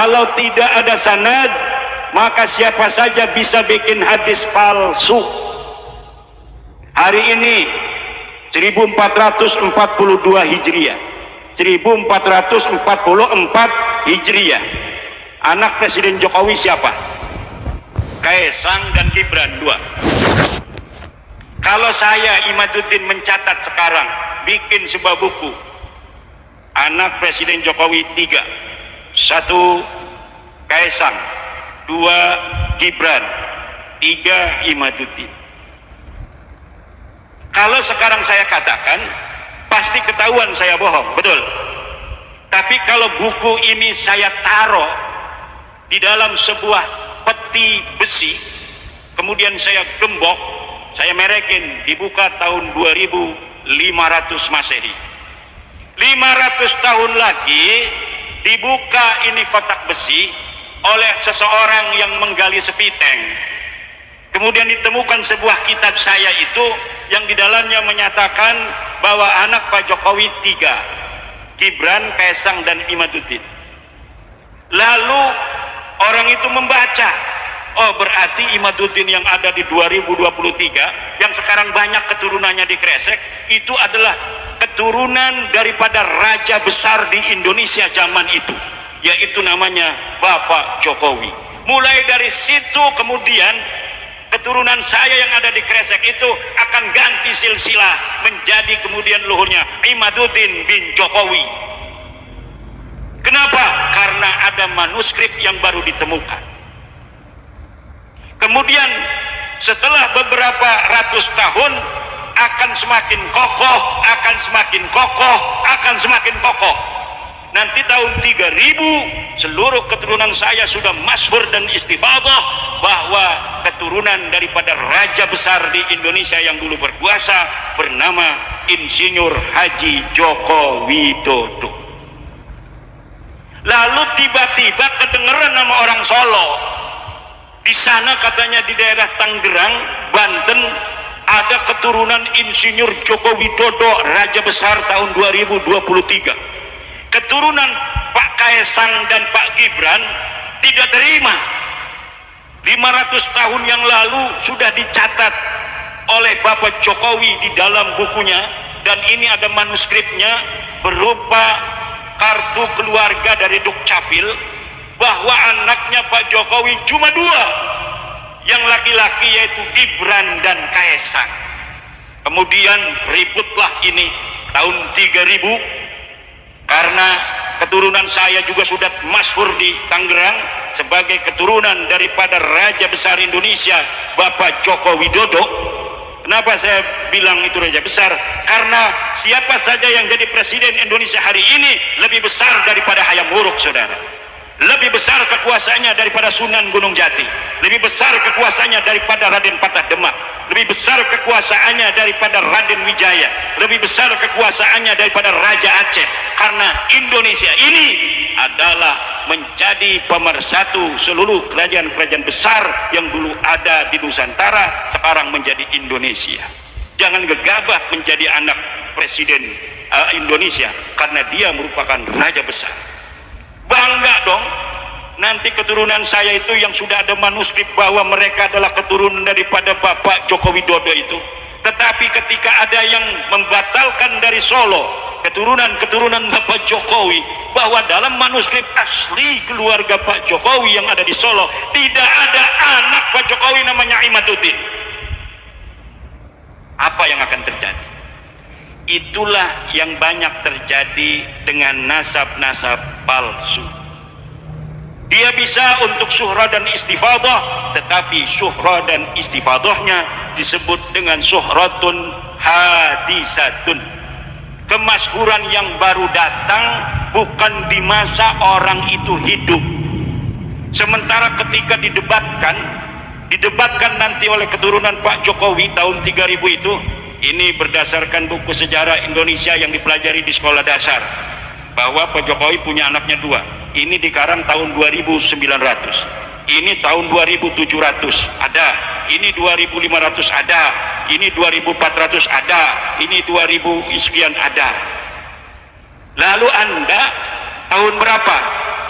Kalau tidak ada sanad, maka siapa saja bisa bikin hadis palsu. Hari ini 1442 Hijriah, 1444 Hijriah, anak Presiden Jokowi siapa? Kaesang dan Gibran, dua. Kalau saya Imaduddin mencatat sekarang, bikin sebuah buku, anak Presiden Jokowi 3, 1 Kaesang, 2 Gibran, 3 Imaduddin. Kalau sekarang saya katakan, pasti ketahuan saya bohong, betul. Tapi kalau buku ini saya taruh di dalam sebuah peti besi, kemudian saya gembok, saya merekin, dibuka tahun 2500 Masehi. 500 tahun lagi dibuka ini kotak besi oleh seseorang yang menggali sepiteng. Kemudian ditemukan sebuah kitab saya itu yang di dalamnya menyatakan bahwa anak Pak Jokowi 3, Gibran, Kaesang, dan Imaduddin. Lalu orang itu membaca, oh berarti Imaduddin yang ada di 2023 yang sekarang banyak keturunannya di Kresek itu adalah keturunan daripada raja besar di Indonesia zaman itu, yaitu namanya Bapak Jokowi. Mulai dari situ kemudian keturunan saya yang ada di Kresek itu akan ganti silsilah menjadi kemudian luhurnya Imaduddin bin Jokowi. Kenapa? Karena ada manuskrip yang baru ditemukan. Kemudian setelah beberapa ratus tahun akan semakin kokoh, akan semakin kokoh, akan semakin kokoh. Nanti tahun 3000 seluruh keturunan saya sudah masyhur dan istifadah bahwa keturunan daripada raja besar di Indonesia yang dulu berkuasa bernama Insinyur Haji Joko Widodo. Lalu tiba-tiba kedengeran nama orang Solo. Di sana katanya di daerah Tangerang, Banten ada keturunan Insinyur Joko Widodo raja besar tahun 2023. Keturunan Pak Kaesang dan Pak Gibran tidak terima. 500 tahun yang lalu sudah dicatat oleh Bapak Jokowi di dalam bukunya, dan ini ada manuskripnya berupa kartu keluarga dari Dukcapil, bahwa anaknya Pak Jokowi cuma 2, yang laki-laki yaitu Gibran dan Kaesang. Kemudian ributlah ini tahun 3000 karena keturunan saya juga sudah masyhur di Tangerang sebagai keturunan daripada raja besar Indonesia Bapak Joko Widodo. Kenapa saya bilang itu raja besar? Karena siapa saja yang jadi presiden Indonesia hari ini lebih besar daripada Hayam Wuruk, saudara. Lebih besar kekuasaannya daripada Sunan Gunung Jati, lebih besar kekuasaannya daripada Raden Patah Demak, lebih besar kekuasaannya daripada Raden Wijaya, lebih besar kekuasaannya daripada Raja Aceh. Karena Indonesia ini adalah menjadi pemersatu seluruh kerajaan-kerajaan besar yang dulu ada di Nusantara, sekarang menjadi Indonesia. Jangan gegabah menjadi anak presiden Indonesia karena dia merupakan raja besar. Bangga dong, nanti keturunan saya itu yang sudah ada manuskrip bahwa mereka adalah keturunan daripada Bapak Joko Widodo itu. Tetapi ketika ada yang membatalkan dari Solo keturunan Bapak Jokowi, bahwa dalam manuskrip asli keluarga Pak Jokowi yang ada di Solo tidak ada anak Pak Jokowi namanya Imaduddin, apa yang akan terjadi? Itulah yang banyak terjadi dengan nasab-nasab palsu. Dia bisa untuk syuhra dan istifadah, tetapi syuhra dan istifadahnya disebut dengan syuhratun hadisatun. Kemasyhuran yang baru datang bukan di masa orang itu hidup. Sementara ketika didebatkan nanti oleh keturunan Pak Jokowi tahun 3000 itu, ini berdasarkan buku sejarah Indonesia yang dipelajari di sekolah dasar, bahwa Pak Jokowi punya anaknya 2. Ini dikarang tahun 2900, ini tahun 2700 ada, ini 2500 ada, ini 2400 ada, ini 2000 sekian ada. Lalu Anda tahun berapa?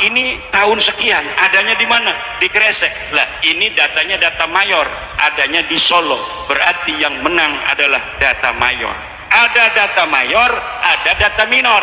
ini tahun sekian, adanya di mana? Di Kresek. Lah ini datanya data mayor, adanya di Solo, berarti yang menang adalah data mayor. Ada data mayor, ada data minor.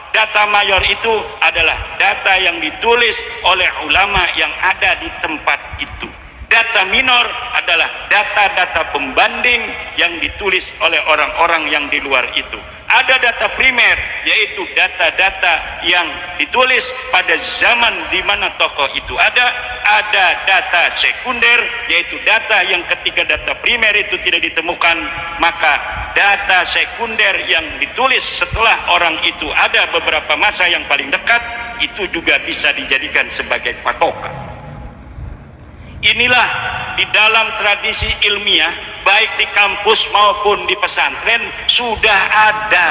Data mayor itu adalah data yang ditulis oleh ulama yang ada di tempat itu. Data minor adalah data-data pembanding yang ditulis oleh orang-orang yang di luar itu. Ada data primer, yaitu data-data yang ditulis pada zaman di mana tokoh itu ada. Ada data sekunder, yaitu data yang ketika data primer itu tidak ditemukan, maka data sekunder yang ditulis setelah orang itu ada beberapa masa yang paling dekat, itu juga bisa dijadikan sebagai patokan. Inilah di dalam tradisi ilmiah, baik di kampus maupun di pesantren sudah ada